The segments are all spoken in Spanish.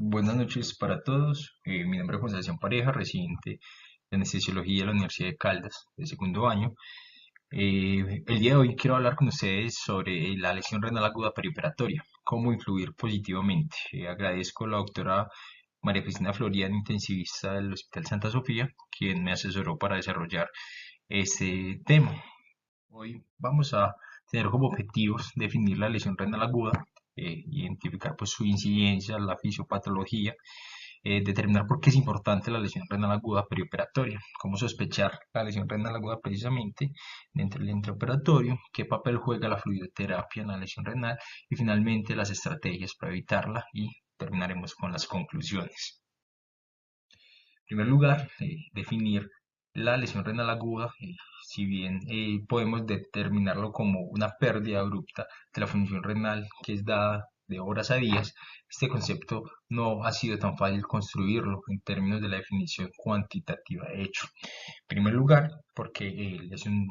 Buenas noches para todos. Mi nombre es José Sebastián Pareja, residente de Anestesiología de la Universidad de Caldas, de segundo año. El día de hoy quiero hablar con ustedes sobre la lesión renal aguda perioperatoria, cómo influir positivamente. Agradezco a la doctora María Cristina Florian, intensivista del Hospital Santa Sofía, quien me asesoró para desarrollar este tema. Hoy vamos a tener como objetivos definir la lesión renal aguda, identificar pues su incidencia, la fisiopatología, determinar por qué es importante la lesión renal aguda perioperatoria, cómo sospechar la lesión renal aguda precisamente dentro del intraoperatorio, qué papel juega la fluidoterapia en la lesión renal y finalmente las estrategias para evitarla y terminaremos con las conclusiones. En primer lugar, definir la lesión renal aguda, si bien podemos determinarlo como una pérdida abrupta de la función renal que es dada de horas a días, este concepto no ha sido tan fácil construirlo en términos de la definición cuantitativa de hecho. En primer lugar, porque es un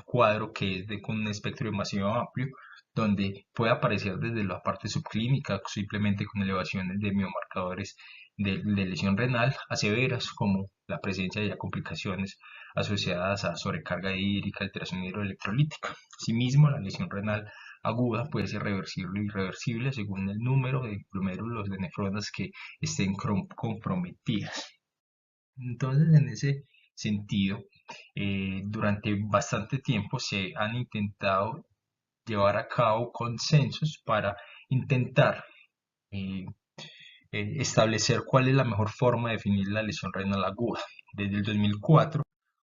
cuadro que es con un espectro demasiado amplio, donde puede aparecer desde la parte subclínica, simplemente con elevaciones de biomarcadores de lesión renal, a severas como la presencia de complicaciones asociadas a sobrecarga hídrica, alteración hidroelectrolítica. Asimismo, la lesión renal aguda puede ser reversible o irreversible según el número de glomérulos de nefronas que estén comprometidas. Entonces, en ese sentido, durante bastante tiempo se han intentado llevar a cabo consensos para intentar eh, establecer cuál es la mejor forma de definir la lesión renal aguda. Desde el 2004,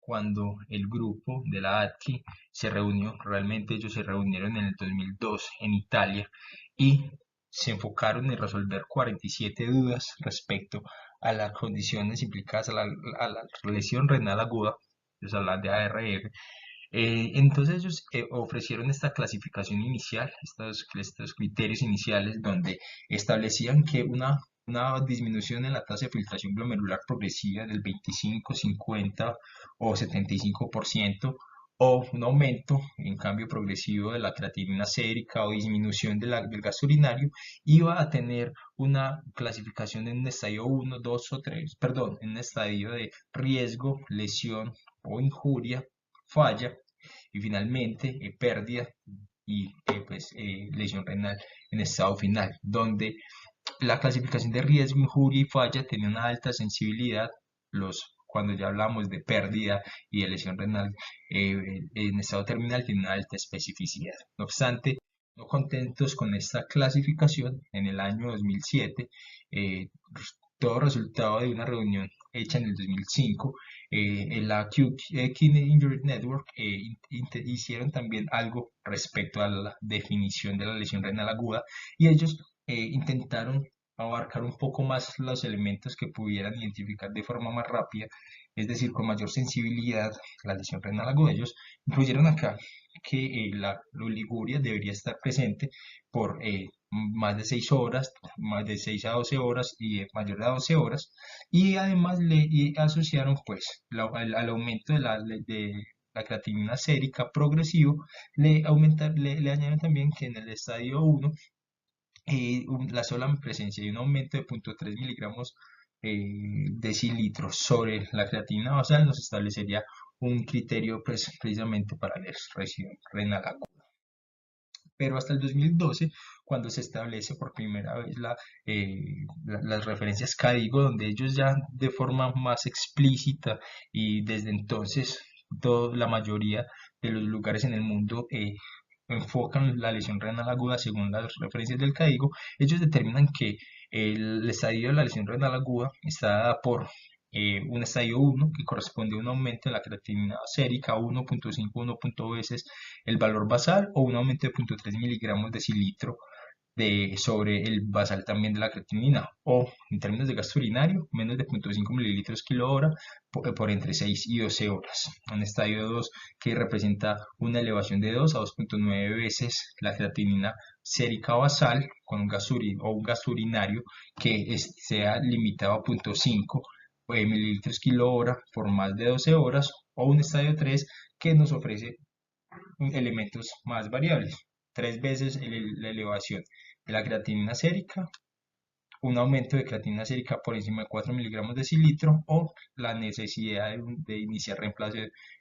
cuando el grupo de la ATKI se reunió, realmente ellos se reunieron en el 2002 en Italia y se enfocaron en resolver 47 dudas respecto a las condiciones implicadas a la lesión renal aguda, pues a la de ARF. Entonces ellos ofrecieron esta clasificación inicial, estos criterios iniciales donde establecían que una disminución en la tasa de filtración glomerular progresiva del 25, 50 o 75% o un aumento en cambio progresivo de la creatinina sérica o disminución del gasto urinario iba a tener una clasificación en un estadio 1, 2 o 3, perdón, en un estadio de riesgo, lesión o injuria, falla y finalmente pérdida y lesión renal en estado final, donde la clasificación de riesgo, injuria y falla tenía una alta sensibilidad, cuando ya hablamos de pérdida y de lesión renal en estado terminal tiene una alta especificidad. No obstante, no contentos con esta clasificación, en el año 2007, eh, todo resultado de una reunión hecha en el 2005, en la Kidney Injury Network hicieron también algo respecto a la definición de la lesión renal aguda y ellos intentaron abarcar un poco más los elementos que pudieran identificar de forma más rápida, es decir, con mayor sensibilidad la lesión renal aguda. Ellos incluyeron acá que la oliguria debería estar presente por más de 6 horas, más de 6 a 12 horas y mayor a 12 horas, y además le asociaron pues al aumento de la creatinina sérica progresivo, le añaden también que en el estadio 1 la sola presencia de un aumento de 0,3 miligramos decilitros sobre la creatinina basal nos establecería un criterio precisamente para la lesión renal aguda. Pero hasta el 2012, cuando se establece por primera vez las referencias CADIGO, donde ellos ya de forma más explícita y desde entonces la mayoría de los lugares en el mundo enfocan la lesión renal aguda según las referencias del CADIGO, ellos determinan que el estadio de la lesión renal aguda está dada por un estadio 1 que corresponde a un aumento en la creatinina sérica 1,5-1 veces el valor basal o un aumento de 0,3 miligramos decilitro sobre el basal también de la creatinina o en términos de gasto urinario menos de 0,5 mililitros kilo hora por entre 6 y 12 horas. Un estadio 2 que representa una elevación de 2 a 2,9 veces la creatinina sérica basal con un gasto o un gasto urinario que sea limitado a 0,5 mililitros kilo hora por más de 12 horas o un estadio 3 que nos ofrece elementos más variables, 3 veces la elevación de la creatinina sérica un aumento de creatinina sérica por encima de 4 miligramos de cilitro o la necesidad de iniciar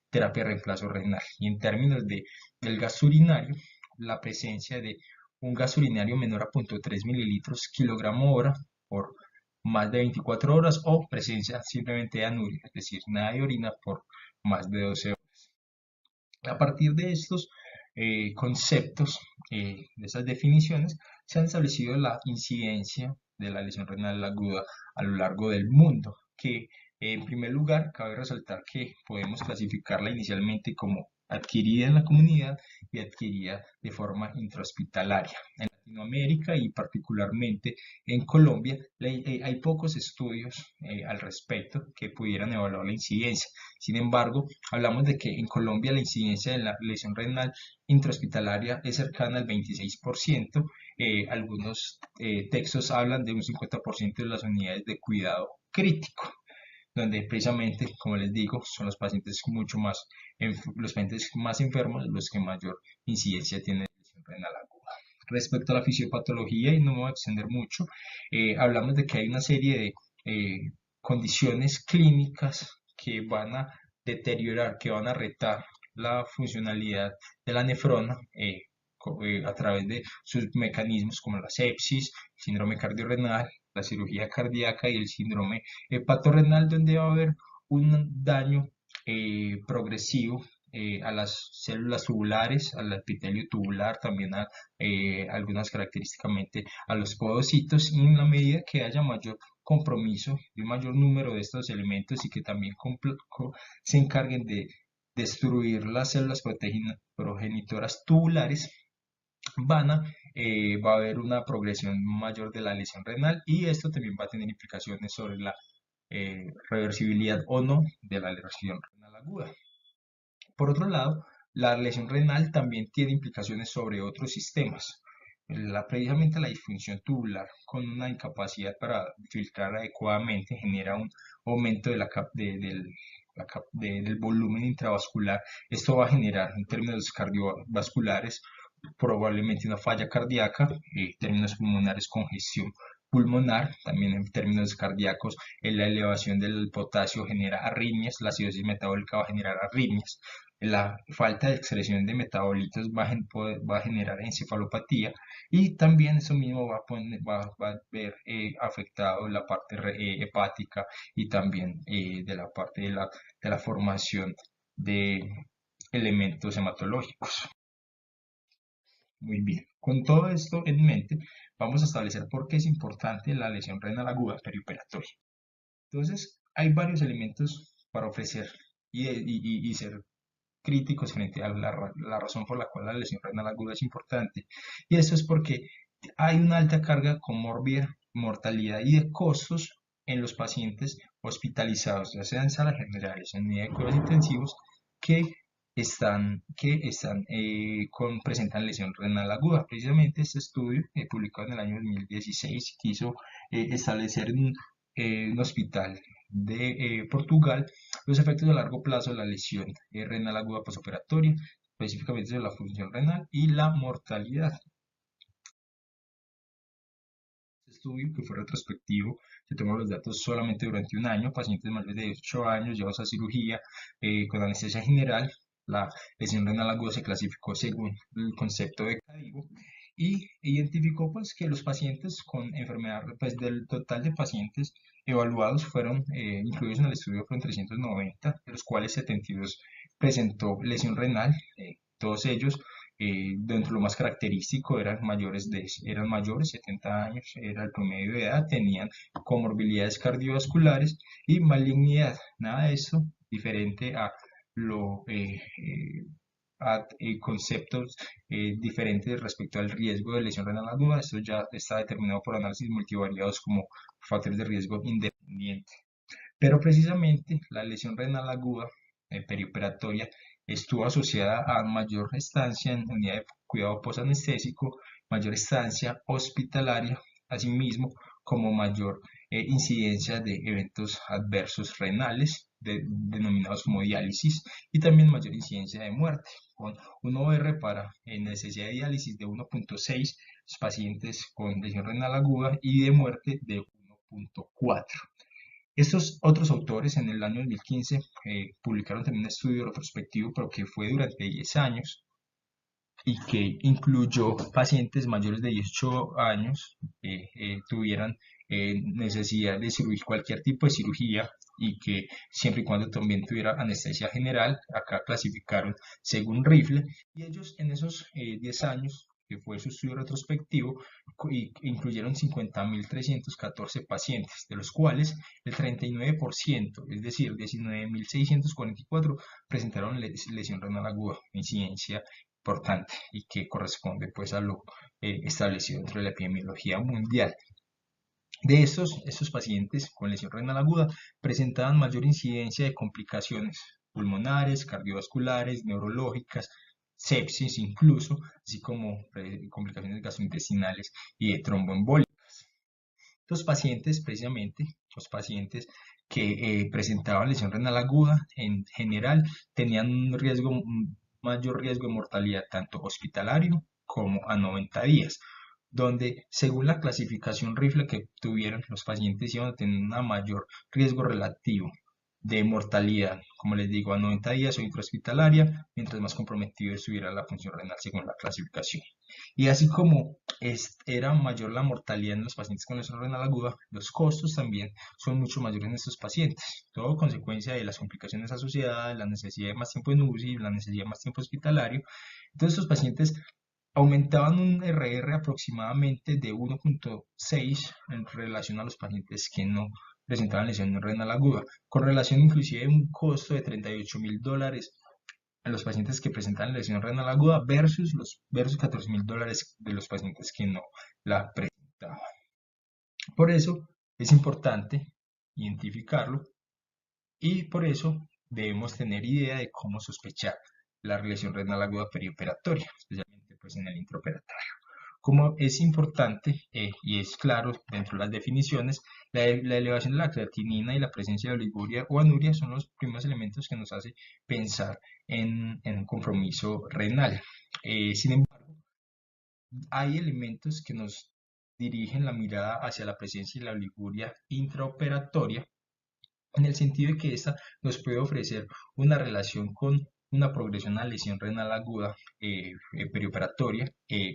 terapia de reemplazo renal. Y en términos del gas urinario, la presencia de un gas urinario menor a 0.3 mililitros kilogramo hora por más de 24 horas o presencia simplemente de anuria, es decir, nada de orina por más de 12 horas. A partir de estos conceptos, de esas definiciones, se han establecido la incidencia de la lesión renal aguda a lo largo del mundo, que en primer lugar cabe resaltar que podemos clasificarla inicialmente como adquirida en la comunidad y adquirida de forma intrahospitalaria. En Latinoamérica y particularmente en Colombia hay pocos estudios al respecto que pudieran evaluar la incidencia. Sin embargo, hablamos de que en Colombia la incidencia de la lesión renal intrahospitalaria es cercana al 26%. Algunos textos hablan de un 50% de las unidades de cuidado crítico, donde precisamente, como les digo, son los pacientes los pacientes más enfermos los que mayor incidencia tienen de lesión renal aguda. Respecto a la fisiopatología, y no me voy a extender mucho, hablamos de que hay una serie de condiciones clínicas que van a deteriorar, que van a retar la funcionalidad de la nefrona a través de sus mecanismos como la sepsis, síndrome cardiorrenal, la cirugía cardíaca y el síndrome hepatorrenal, donde va a haber un daño progresivo a las células tubulares, al epitelio tubular, también a algunas característicamente a los podocitos, y en la medida que haya mayor compromiso y un mayor número de estos elementos y que también se encarguen de destruir las células progenitoras tubulares, va a haber una progresión mayor de la lesión renal y esto también va a tener implicaciones sobre la reversibilidad o no de la lesión renal aguda. Por otro lado, la lesión renal también tiene implicaciones sobre otros sistemas. Precisamente la disfunción tubular con una incapacidad para filtrar adecuadamente genera un aumento del volumen intravascular. Esto va a generar en términos cardiovasculares probablemente una falla cardíaca, en términos pulmonares congestión pulmonar, también en términos cardíacos la elevación del potasio genera arritmias, la acidosis metabólica va a generar arritmias, la falta de excreción de metabolitos va a generar encefalopatía y también eso mismo va a ver afectado la parte hepática y también de la parte de la formación de elementos hematológicos. Muy bien, con todo esto en mente, vamos a establecer por qué es importante la lesión renal aguda perioperatoria. Entonces, hay varios elementos para ofrecer y ser críticos frente a la razón por la cual la lesión renal aguda es importante. Y esto es porque hay una alta carga comórbida, mortalidad y de costos en los pacientes hospitalizados, ya sea en salas generales o en unidad de cuidados intensivos, que presentan lesión renal aguda. Precisamente este estudio, publicado en el año 2016, quiso establecer en un hospital de Portugal los efectos a largo plazo de la lesión renal aguda postoperatoria, específicamente de la función renal y la mortalidad. Este estudio, que fue retrospectivo, se tomó los datos solamente durante un año, pacientes mayores de 8 años llevados a cirugía con anestesia general. La lesión renal aguda se clasificó según el concepto de Cadigo y identificó pues que los pacientes con enfermedad, pues del total de pacientes evaluados fueron incluidos en el estudio fueron 390, de los cuales 72 presentó lesión renal, todos ellos dentro de lo más característico eran mayores, 70 años, era el promedio de edad, tenían comorbilidades cardiovasculares y malignidad. Nada de eso diferente a conceptos diferentes respecto al riesgo de lesión renal aguda. Esto ya está determinado por análisis multivariados como factores de riesgo independiente. Pero precisamente la lesión renal aguda perioperatoria estuvo asociada a mayor estancia en unidad de cuidado posanestésico, mayor estancia hospitalaria, asimismo como mayor incidencia de eventos adversos renales denominados como diálisis y también mayor incidencia de muerte, con un OR para necesidad de diálisis de 1.6 pacientes con lesión renal aguda y de muerte de 1.4. Estos otros autores en el año 2015 publicaron también un estudio retrospectivo, pero que fue durante 10 años y que incluyó pacientes mayores de 18 años que tuvieran necesidad de cirugía, cualquier tipo de cirugía, y que siempre y cuando también tuviera anestesia general. Acá clasificaron según Rifle, y ellos en esos 10 años, que fue su estudio retrospectivo, incluyeron 50.314 pacientes, de los cuales el 39%, es decir, 19.644, presentaron lesión renal aguda, incidencia importante y que corresponde pues a lo establecido dentro de la epidemiología mundial. De estos pacientes con lesión renal aguda presentaban mayor incidencia de complicaciones pulmonares, cardiovasculares, neurológicas, sepsis incluso, así como complicaciones gastrointestinales y de tromboembolia. Los pacientes, precisamente, los pacientes que presentaban lesión renal aguda, en general, tenían un mayor riesgo de mortalidad, tanto hospitalario como a 90 días, donde según la clasificación Rifle que tuvieron, los pacientes iban a tener un mayor riesgo relativo de mortalidad, como les digo, a 90 días o intrahospitalaria, mientras más comprometido estuviera la función renal según la clasificación. Y así como era mayor la mortalidad en los pacientes con lesión renal aguda, los costos también son mucho mayores en estos pacientes, todo consecuencia de las complicaciones asociadas, la necesidad de más tiempo en UCI, la necesidad de más tiempo hospitalario. Entonces estos pacientes aumentaban un RR aproximadamente de 1.6 en relación a los pacientes que no presentaban lesión renal aguda, con relación inclusive a un costo de $38.000 en los pacientes que presentan lesión renal aguda versus $14.000 de los pacientes que no la presentaban. Por eso es importante identificarlo, y por eso debemos tener idea de cómo sospechar la lesión renal aguda perioperatoria, especialmente pues en el intraoperatorio. Como es importante y es claro dentro de las definiciones, la elevación de la creatinina y la presencia de oliguria o anuria son los primeros elementos que nos hace pensar en un compromiso renal. Sin embargo, hay elementos que nos dirigen la mirada hacia la presencia de la oliguria intraoperatoria, en el sentido de que esta nos puede ofrecer una relación con una progresión a lesión renal aguda perioperatoria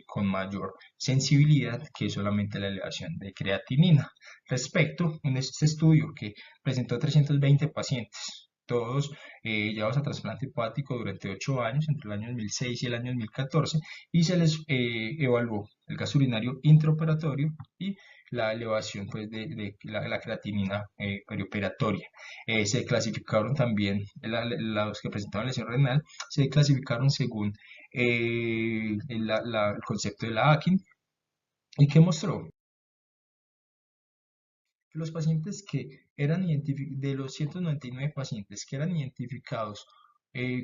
con mayor sensibilidad que solamente la elevación de creatinina. Respecto en este estudio que presentó 320 pacientes, todos llevados a trasplante hepático durante 8 años, entre el año 2006 y el año 2014, y se les evaluó el gas urinario intraoperatorio y la elevación pues, de la creatinina perioperatoria. Se clasificaron también, los que presentaban lesión renal, se clasificaron según el concepto de la Akin, y que mostró que los pacientes que eran de los 199 pacientes que eran identificados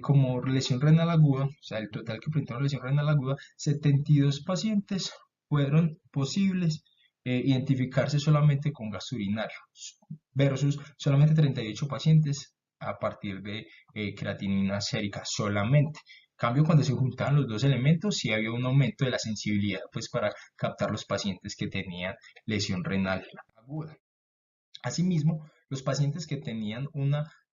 como lesión renal aguda, o sea, el total que presentaron lesión renal aguda, 72 pacientes fueron posibles identificarse solamente con gas urinario, versus solamente 38 pacientes a partir de creatinina sérica solamente. En cambio, cuando se juntaban los dos elementos, sí había un aumento de la sensibilidad pues, para captar los pacientes que tenían lesión renal aguda. Asimismo, los pacientes que tenían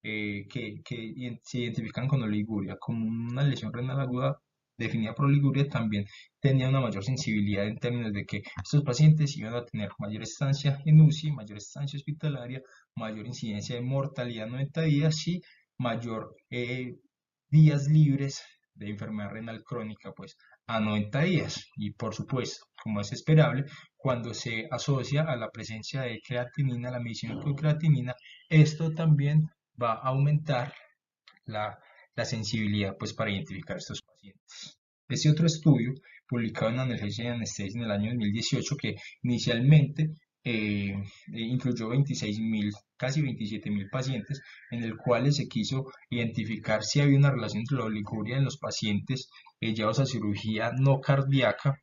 se identifican con oliguria, como una lesión renal aguda definida por oliguria, también tenían una mayor sensibilidad en términos de que estos pacientes iban a tener mayor estancia en UCI, mayor estancia hospitalaria, mayor incidencia de mortalidad 90 días y mayor días libres de enfermedad renal crónica, pues a 90 días. Y por supuesto, como es esperable, cuando se asocia a la presencia de creatinina, la medición con creatinina, esto también va a aumentar la sensibilidad pues, para identificar estos pacientes. Este otro estudio, publicado en Analgesia y Anestesia en el año 2018, que inicialmente incluyó 26.000, casi 27.000 pacientes, en el cual se quiso identificar si había una relación entre la oliguria en los pacientes llevados a cirugía no cardíaca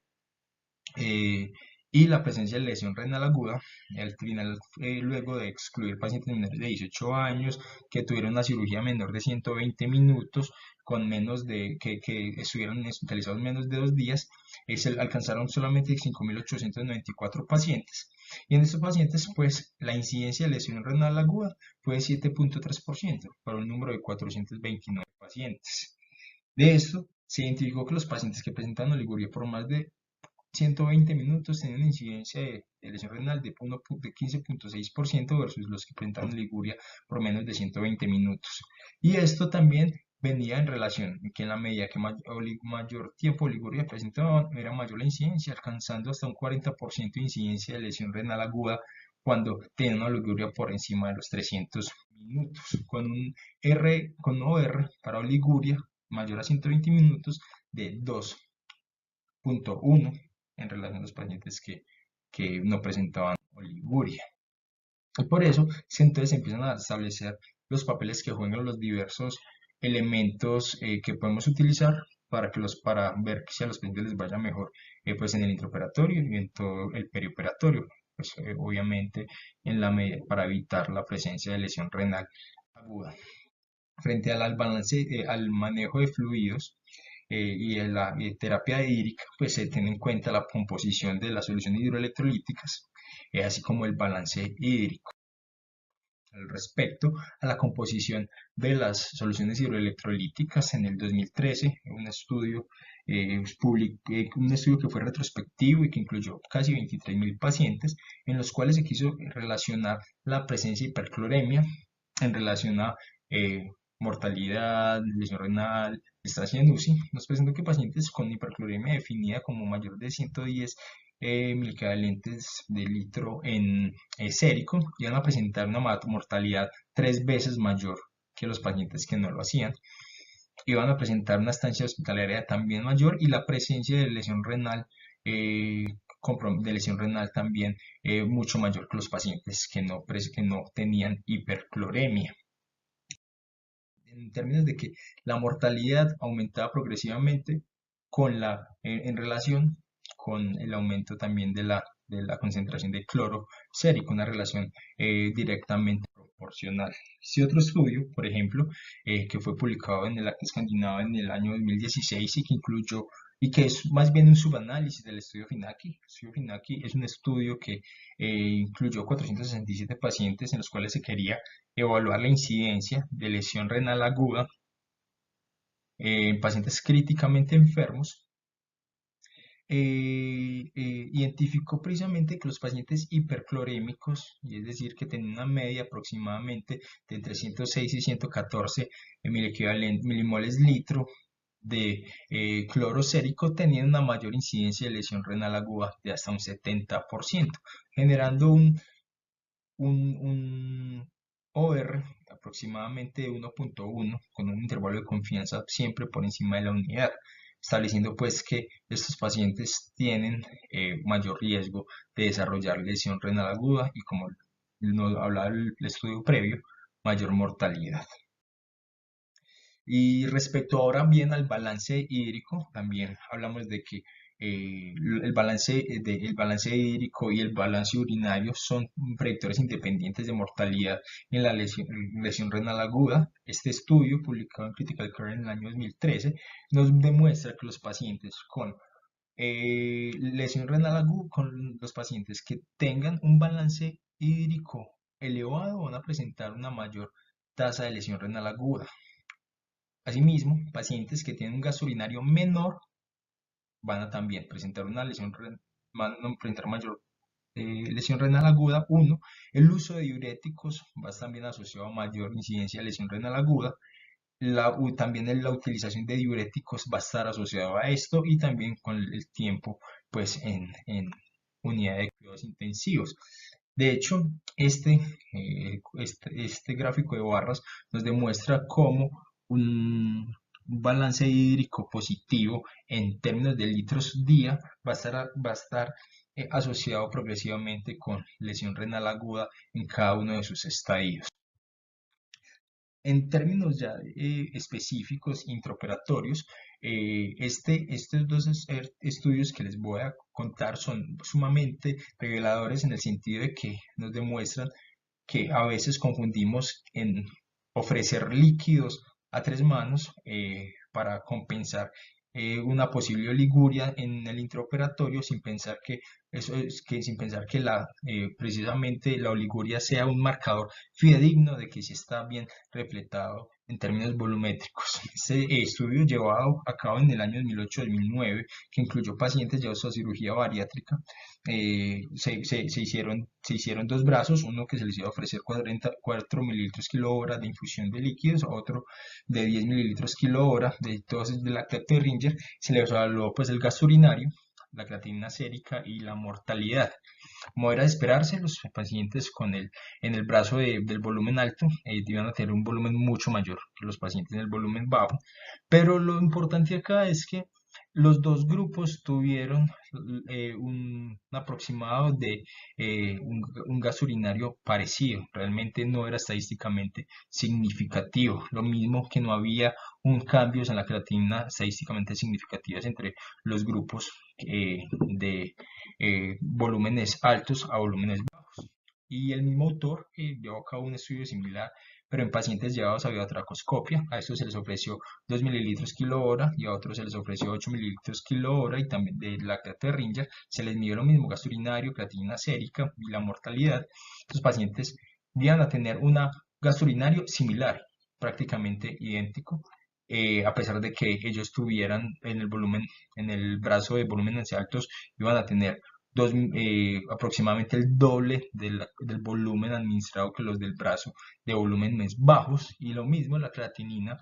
y la presencia de lesión renal aguda, al final, luego de excluir pacientes menores de 18 años que tuvieron una cirugía menor de 120 minutos, con menos que estuvieron hospitalizados menos de 2 días, alcanzaron solamente 5.894 pacientes. Y en estos pacientes, pues, la incidencia de lesión renal aguda fue de 7.3% para un número de 429 pacientes. De esto, se identificó que los pacientes que presentan oliguria por más de 120 minutos tienen una incidencia de lesión renal de 15.6% versus los que presentaron liguria por menos de 120 minutos. Y esto también venía en relación que en la medida que mayor tiempo liguria presentaban, era mayor la incidencia, alcanzando hasta un 40% de incidencia de lesión renal aguda cuando tienen una liguria por encima de los 300 minutos, con OR para oliguria mayor a 120 minutos de 2.1 en relación a los pacientes que no presentaban oliguria. Y por eso, entonces empiezan a establecer los papeles que juegan los diversos elementos que podemos utilizar para ver si a los pacientes les vaya mejor pues en el intraoperatorio y en todo el perioperatorio, pues obviamente para evitar la presencia de lesión renal aguda. Frente al manejo de fluidos, y en la terapia hídrica, pues se tiene en cuenta la composición de las soluciones hidroelectrolíticas, así como el balance hídrico. Al respecto a la composición de las soluciones hidroelectrolíticas, en el 2013, un estudio que fue retrospectivo y que incluyó casi 23.000 pacientes, en los cuales se quiso relacionar la presencia de hipercloremia en relación a mortalidad, lesión renal, estancia en UCI. Nos presentó que pacientes con hipercloremia definida como mayor de 110 miliequivalentes de litro en sérico iban a presentar una mortalidad 3 veces mayor que los pacientes que no lo hacían. Iban a presentar una estancia hospitalaria también mayor y la presencia de lesión renal también mucho mayor que los pacientes que no tenían hipercloremia. En términos de que la mortalidad aumentaba progresivamente en relación con el aumento también de la concentración de cloro sérico, una relación directamente proporcional. Este otro estudio, por ejemplo, que fue publicado en el Acta Escandinava en el año 2016 y que incluyó y que es más bien un subanálisis del estudio Finaki. El estudio Finaki es un estudio que incluyó 467 pacientes en los cuales se quería evaluar la incidencia de lesión renal aguda en pacientes críticamente enfermos. Identificó precisamente que los pacientes hiperclorémicos, es decir, que tenían una media aproximadamente de entre 106 y 114 milimoles litro de cloro sérico, tenían una mayor incidencia de lesión renal aguda de hasta un 70%, generando un OR aproximadamente 1.1 con un intervalo de confianza siempre por encima de la unidad, estableciendo pues que estos pacientes tienen mayor riesgo de desarrollar lesión renal aguda y, como nos hablaba el estudio previo, mayor mortalidad. Y respecto ahora bien al balance hídrico, también hablamos de que el balance hídrico y el balance urinario son predictores independientes de mortalidad en la lesión renal aguda. Este estudio, publicado en Critical Care en el año 2013, nos demuestra que los pacientes con lesión renal aguda, con los pacientes que tengan un balance hídrico elevado, van a presentar una mayor tasa de lesión renal aguda. Asimismo, pacientes que tienen un gasto urinario menor van a también presentar van a presentar mayor lesión renal aguda. El uso de diuréticos va también asociado a mayor incidencia de lesión renal aguda. También la utilización de diuréticos va a estar asociado a esto, y también con el tiempo pues en unidad de cuidados intensivos. De hecho, este gráfico de barras nos demuestra cómo un balance hídrico positivo en términos de litros día va a estar asociado progresivamente con lesión renal aguda en cada uno de sus estadios. En términos ya específicos, intraoperatorios, estos dos estudios que les voy a contar son sumamente reveladores en el sentido de que nos demuestran que a veces confundimos en ofrecer líquidos a tres manos para compensar una posible oliguria en el intraoperatorio sin pensar que sin pensar que precisamente la oliguria sea un marcador fidedigno de que sí está bien repletado en términos volumétricos. Este estudio llevado a cabo en el año 2008-2009, que incluyó pacientes ya a cirugía bariátrica, se hicieron dos brazos, uno que se les iba a ofrecer 44 mililitros kilo hora de infusión de líquidos, otro de 10 mililitros kilo hora de dosis de lactato de Ringer. Se les evaluó pues el gasto urinario, la creatinina sérica y la mortalidad. Como era de esperarse, los pacientes en el brazo del volumen alto iban a tener un volumen mucho mayor que los pacientes en el volumen bajo, pero lo importante acá es que los dos grupos tuvieron un aproximado de un gas urinario parecido, realmente no era estadísticamente significativo, lo mismo que no había un cambios en la creatinina estadísticamente significativas entre los grupos de volúmenes altos a volúmenes bajos. Y el mismo autor llevó a cabo un estudio similar, pero en pacientes llevados a biotracoscopia. A estos se les ofreció 2 mililitros kilo hora y a otros se les ofreció 8 mililitros kilo hora y también de lactato de Ringer. Se les midió lo mismo, gasto urinario, creatinina sérica y la mortalidad. Los pacientes iban a tener un gasto urinario similar, prácticamente idéntico, a pesar de que ellos tuvieran en el volumen, en el brazo de volúmenes altos, iban a tener aproximadamente el doble del volumen administrado que los del brazo de volúmenes bajos, y lo mismo la creatinina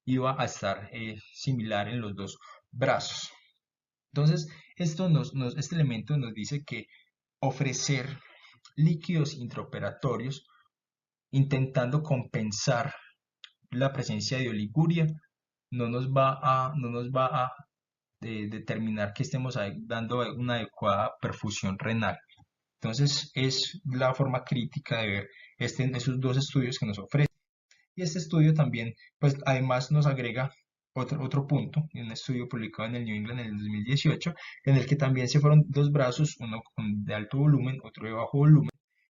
iba a estar similar en los dos brazos. Entonces, este elemento nos dice que ofrecer líquidos intraoperatorios intentando compensar la presencia de oliguria no nos va a determinar que estemos dando una adecuada perfusión renal. Entonces, es la forma crítica de ver esos dos estudios que nos ofrecen. Y este estudio también, pues además nos agrega otro punto, un estudio publicado en el New England en el 2018, en el que también se fueron dos brazos, uno de alto volumen, otro de bajo volumen.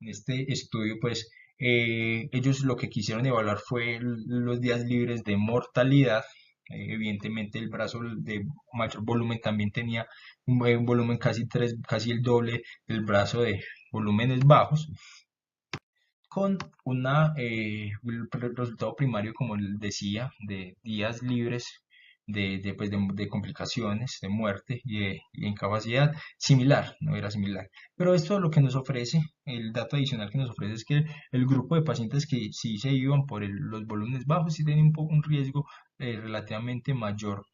En este estudio, pues ellos lo que quisieron evaluar fue los días libres de mortalidad. Evidentemente el brazo de mayor volumen también tenía un volumen casi el doble del brazo de volúmenes bajos, con un resultado primario, como les decía, de días libres de complicaciones, de muerte y de incapacidad, similar, no era similar. Pero esto lo que nos ofrece, el dato adicional que nos ofrece es que el grupo de pacientes que sí se iban por los volúmenes bajos sí tenían un riesgo relativamente mayor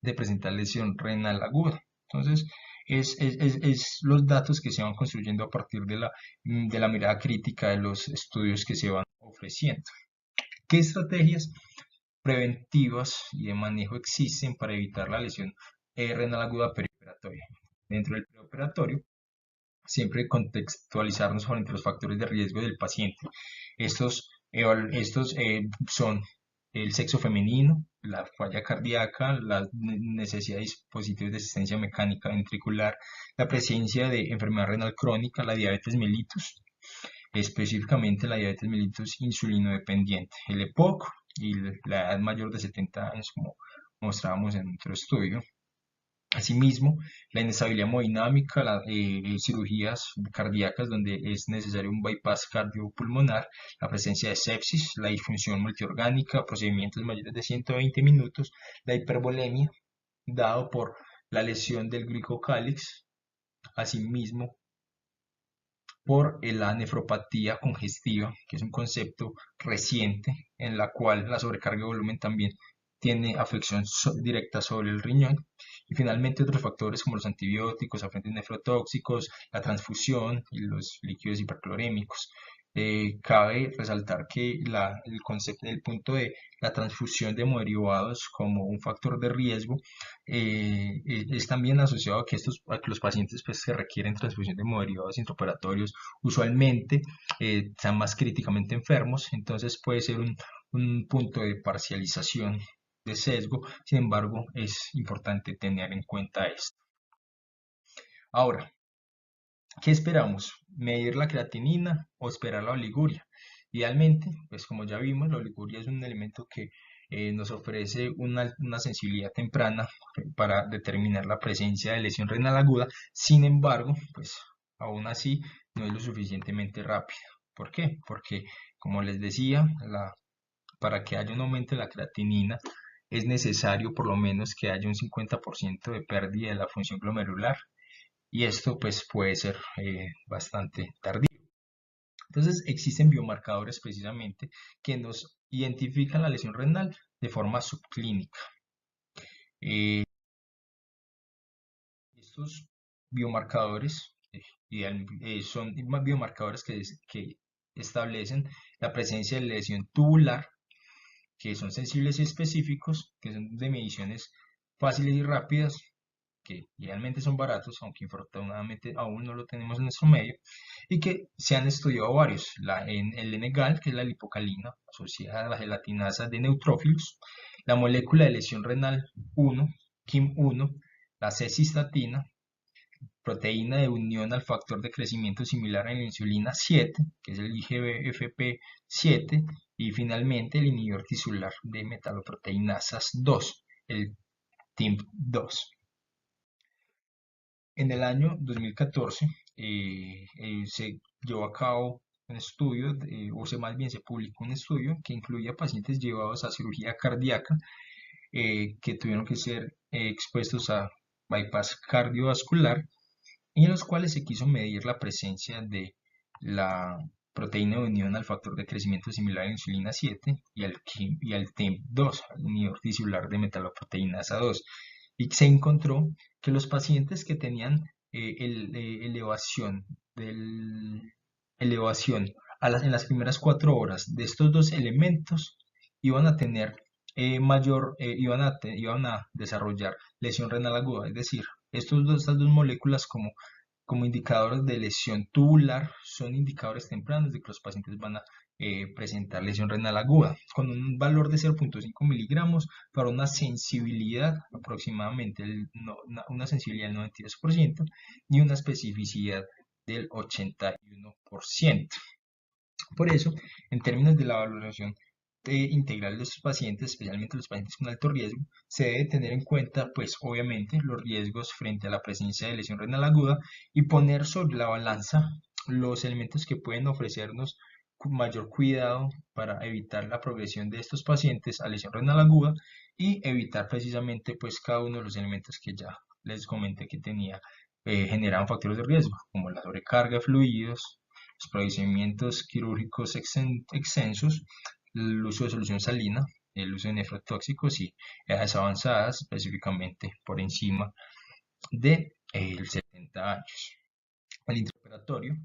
de presentar lesión renal aguda. Entonces, es los datos que se van construyendo a partir de la mirada crítica de los estudios que se van ofreciendo. ¿Qué estrategias preventivas y de manejo existen para evitar la lesión renal aguda perioperatoria? Dentro del preoperatorio, siempre contextualizarnos frente a los factores de riesgo del paciente. Estos son el sexo femenino, la falla cardíaca, la necesidad de dispositivos de asistencia mecánica ventricular, la presencia de enfermedad renal crónica, la diabetes mellitus, específicamente la diabetes mellitus insulino dependiente, el EPOC y la edad mayor de 70 años, como mostrábamos en nuestro estudio. Asimismo, la inestabilidad hemodinámica, las cirugías cardíacas donde es necesario un bypass cardiopulmonar, la presencia de sepsis, la disfunción multiorgánica, procedimientos mayores de 120 minutos, la hipervolemia, dado por la lesión del glicocálix, asimismo por la nefropatía congestiva, que es un concepto reciente en la cual la sobrecarga de volumen también tiene afección directa sobre el riñón. Y finalmente otros factores como los antibióticos, agentes nefrotóxicos, la transfusión y los líquidos hiperclorémicos. Cabe resaltar que el punto de la transfusión de hemoderivados como un factor de riesgo es también asociado a que los pacientes pues, que requieren transfusión de hemoderivados intraoperatorios usualmente están más críticamente enfermos, entonces puede ser un punto de parcialización de sesgo. Sin embargo, es importante tener en cuenta esto. Ahora, ¿qué esperamos? ¿Medir la creatinina o esperar la oliguria? Idealmente, pues como ya vimos, la oliguria es un elemento que nos ofrece una sensibilidad temprana para determinar la presencia de lesión renal aguda. Sin embargo, pues aún así no es lo suficientemente rápida. ¿Por qué? Porque, como les decía, para que haya un aumento de la creatinina es necesario por lo menos que haya un 50% de pérdida de la función glomerular, y esto pues puede ser bastante tardío. Entonces existen biomarcadores precisamente que nos identifican la lesión renal de forma subclínica. Eh, Estos biomarcadores son biomarcadores que establecen la presencia de lesión tubular, que son sensibles y específicos, que son de mediciones fáciles y rápidas, que idealmente son baratos, aunque infortunadamente aún no lo tenemos en nuestro medio, y que se han estudiado varios: el N-gal, que es la lipocalina asociada a la gelatinasa de neutrófilos, la molécula de lesión renal 1, KIM1, la C-cistatina, proteína de unión al factor de crecimiento similar a la insulina 7, que es el IGFP7, y finalmente el inhibidor tisular de metaloproteinasas 2, el TIMP2. En el año 2014 se llevó a cabo un estudio, más bien se publicó un estudio que incluía pacientes llevados a cirugía cardíaca que tuvieron que ser expuestos a bypass cardiovascular, y en los cuales se quiso medir la presencia de la proteína de unión al factor de crecimiento similar a la insulina 7 y al TIMP2, al inhibidor tisular de metaloproteinasa 2, y se encontró que los pacientes que tenían elevación en las primeras 4 horas de estos dos elementos iban a tener iban a desarrollar lesión renal aguda. Es decir, estas dos moléculas como indicadores de lesión tubular son indicadores tempranos de que los pacientes van a presentar lesión renal aguda, con un valor de 0.5 miligramos para una sensibilidad aproximadamente una sensibilidad del 92% y una especificidad del 81%. Por eso, en términos de la valoración integral de estos pacientes, especialmente los pacientes con alto riesgo, se debe tener en cuenta, pues obviamente, los riesgos frente a la presencia de lesión renal aguda y poner sobre la balanza los elementos que pueden ofrecernos mayor cuidado para evitar la progresión de estos pacientes a lesión renal aguda y evitar precisamente pues cada uno de los elementos que ya les comenté que generaban factores de riesgo, como la sobrecarga de fluidos, los procedimientos quirúrgicos extensos, el uso de solución salina, el uso de nefrotóxicos y edades avanzadas, específicamente por encima de 70 años. El intraoperatorio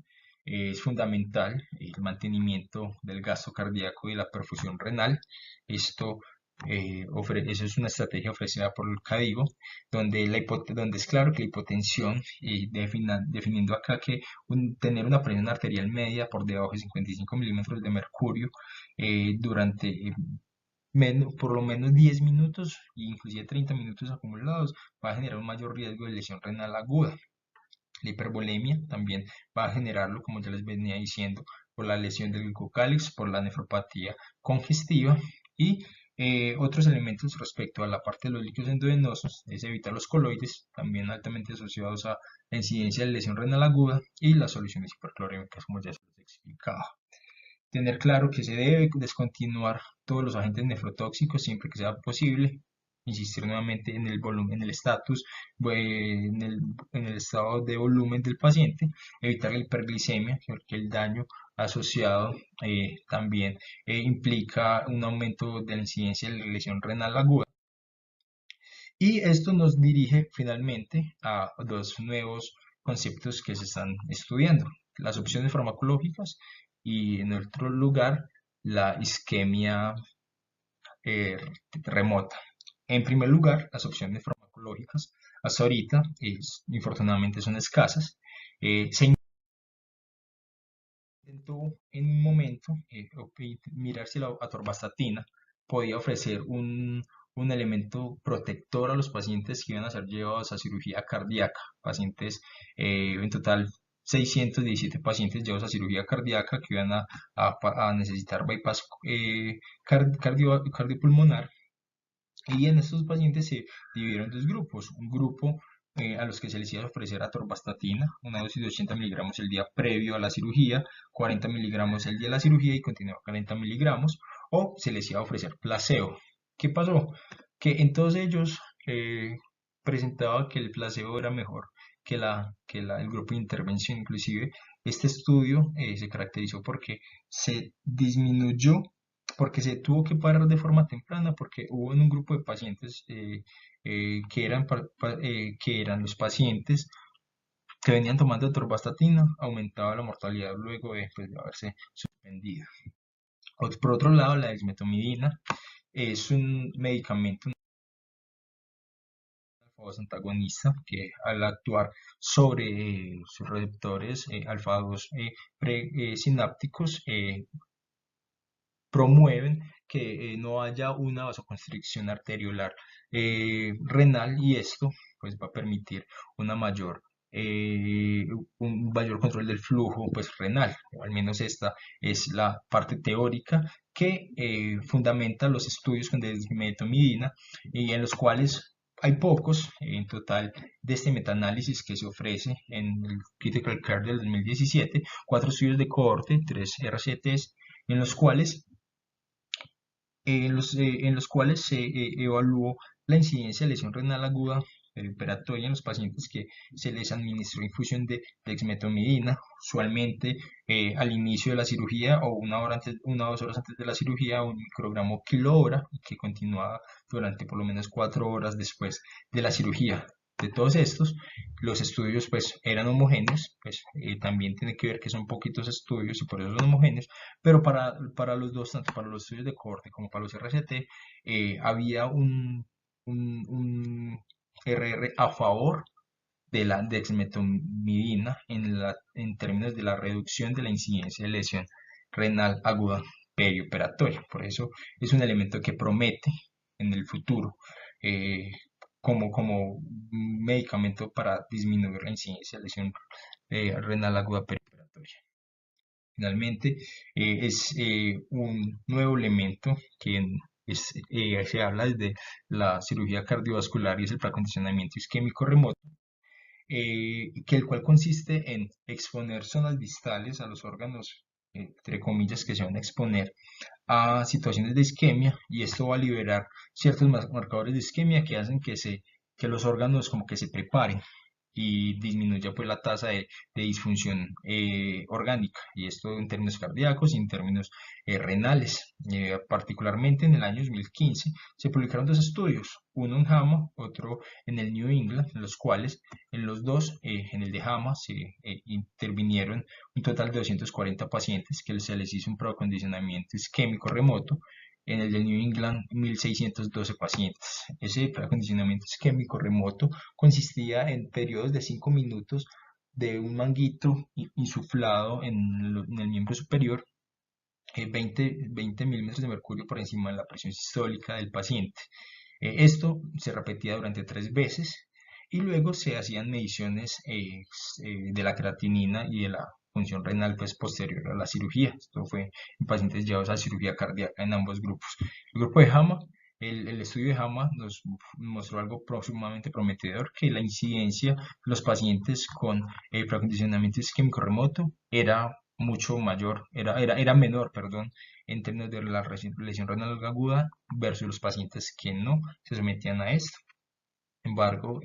es fundamental el mantenimiento del gasto cardíaco y la perfusión renal. Eso es una estrategia ofrecida por el CADIGO, donde es claro que la hipotensión, definiendo acá que tener una presión arterial media por debajo de 55 milímetros de mercurio durante por lo menos 10 minutos e inclusive 30 minutos acumulados va a generar un mayor riesgo de lesión renal aguda. La hipervolemia también va a generarlo, como ya les venía diciendo, por la lesión del glucocálix, por la nefropatía congestiva, y otros elementos respecto a la parte de los líquidos endovenosos es evitar los coloides, también altamente asociados a la incidencia de lesión renal aguda, y las soluciones hiperclorémicas, como ya se les explicaba. Tener claro que se debe descontinuar todos los agentes nefrotóxicos siempre que sea posible. Insistir nuevamente en el volumen, en el estatus, en el estado de volumen del paciente. Evitar la hiperglicemia, porque el daño asociado también implica un aumento de la incidencia de la lesión renal aguda. Y esto nos dirige finalmente a dos nuevos conceptos que se están estudiando: las opciones farmacológicas y, en otro lugar, la isquemia remota. En primer lugar, las opciones farmacológicas hasta ahorita, infortunadamente, son escasas. Se intentó en un momento mirar si la atorvastatina podía ofrecer un elemento protector a los pacientes que iban a ser llevados a cirugía cardíaca. Pacientes, en total 617 pacientes llevados a cirugía cardíaca que iban a necesitar bypass cardiopulmonar. Y en estos pacientes se dividieron en dos grupos. Un grupo a los que se les iba a ofrecer atorvastatina, una dosis de 80 miligramos el día previo a la cirugía, 40 miligramos el día de la cirugía y continuaba 40 miligramos, o se les iba a ofrecer placebo. ¿Qué pasó? Que en todos ellos presentaba que el placebo era mejor el grupo de intervención. Inclusive este estudio se caracterizó porque se disminuyó, porque se tuvo que parar de forma temprana, porque hubo en un grupo de pacientes que eran los pacientes que venían tomando atorvastatina, aumentaba la mortalidad luego de haberse suspendido. Por otro lado, la dexmetomidina es un medicamento alfa-2 antagonista que al actuar sobre sus receptores alfa-2 presinápticos promueven que no haya una vasoconstricción arteriolar renal, y esto pues va a permitir una mayor, un mayor control del flujo pues renal. O al menos esta es la parte teórica que fundamenta los estudios con desmetomidina, y en los cuales hay pocos. En total, de este metaanálisis que se ofrece en el Critical Care del 2017, 4 estudios de cohorte, 3 RCTs, en los cuales se evaluó la incidencia de lesión renal aguda operatoria en los pacientes que se les administró infusión de dexmetomidina, usualmente al inicio de la cirugía o 1 o 2 horas antes de la cirugía, 1 microgramo kilo-hora, que continuaba durante por lo menos 4 horas después de la cirugía. De todos estos, los estudios pues eran homogéneos, pues también tiene que ver que son poquitos estudios y por eso son homogéneos, pero para los dos, tanto para los estudios de cohorte como para los RCT, había un RR a favor de la dexmetomidina en términos de la reducción de la incidencia de lesión renal aguda perioperatoria. Por eso es un elemento que promete en el futuro eh, como un medicamento para disminuir la incidencia de lesión renal aguda perioperatoria. Finalmente, es un nuevo elemento que se habla desde la cirugía cardiovascular, y es el preacondicionamiento isquémico remoto, que el cual consiste en exponer zonas distales a los órganos, entre comillas, que se van a exponer a situaciones de isquemia, y esto va a liberar ciertos marcadores de isquemia que hacen que los órganos como que se preparen y disminuya pues la tasa de disfunción orgánica, y esto en términos cardíacos y en términos renales. Particularmente en el año 2015 se publicaron 2 estudios, uno en JAMA, otro en el New England, en los cuales en los dos, en el de JAMA se intervinieron un total de 240 pacientes que se les hizo un preacondicionamiento isquémico remoto. En el de New England, 1612 pacientes. Ese preacondicionamiento isquémico remoto consistía en periodos de 5 minutos de un manguito insuflado en el miembro superior, 20 milímetros de mercurio por encima de la presión sistólica del paciente. Esto se repetía durante 3 veces, y luego se hacían mediciones de la creatinina y de la función renal pues, posterior a la cirugía. Esto fue en pacientes llevados a cirugía cardíaca en ambos grupos. El grupo de JAMA, el estudio de JAMA nos mostró algo sumamente prometedor, que la incidencia de los pacientes con preacondicionamiento isquémico remoto era mucho mayor, era menor, perdón, en términos de la lesión renal aguda versus los pacientes que no se sometían a esto. Sin embargo,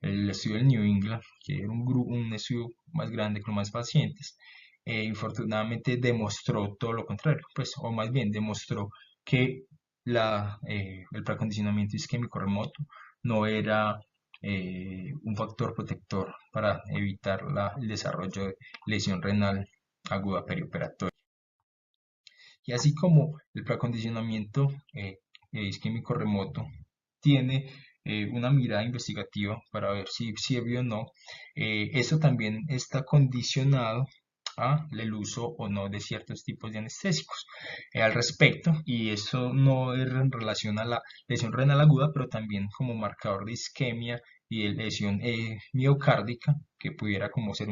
el estudio del New England, que era un estudio más grande con más pacientes, infortunadamente demostró todo lo contrario, pues, o más bien demostró que el preacondicionamiento isquémico remoto no era un factor protector para evitar el desarrollo de lesión renal aguda perioperatoria. Y así como el preacondicionamiento isquémico remoto tiene una mirada investigativa para ver si sirve o no, esto también está condicionado el uso o no de ciertos tipos de anestésicos al respecto, y eso no es en relación a la lesión renal aguda, pero también como marcador de isquemia y de lesión miocárdica que pudiera como ser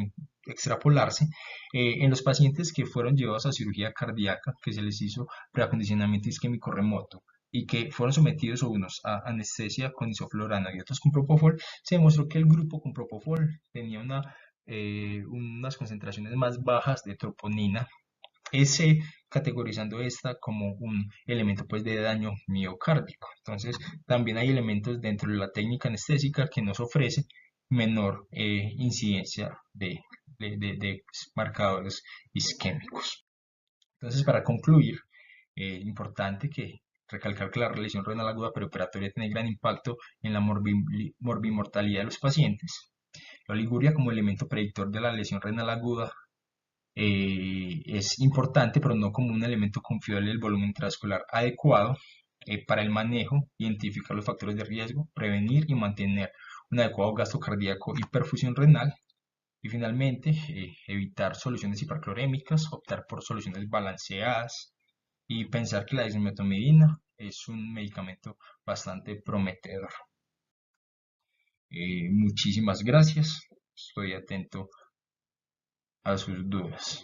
extrapolarse en los pacientes que fueron llevados a cirugía cardíaca, que se les hizo preacondicionamiento isquémico remoto y que fueron sometidos unos a anestesia con isoflurana y otros con propofol. Se demostró que el grupo con propofol tenía unas concentraciones más bajas de troponina S, categorizando esta como un elemento pues de daño miocárdico. Entonces, también hay elementos dentro de la técnica anestésica que nos ofrece menor incidencia de marcadores isquémicos. Entonces, para concluir, importante que recalcar que la lesión renal aguda preoperatoria tiene gran impacto en la morbimortalidad de los pacientes. La oliguria como elemento predictor de la lesión renal aguda es importante, pero no como un elemento confiable del volumen intravascular adecuado para el manejo, identificar los factores de riesgo, prevenir y mantener un adecuado gasto cardíaco y perfusión renal. Y finalmente, evitar soluciones hiperclorémicas, optar por soluciones balanceadas y pensar que la dexmedetomidina es un medicamento bastante prometedor. Muchísimas gracias. Estoy atento a sus dudas.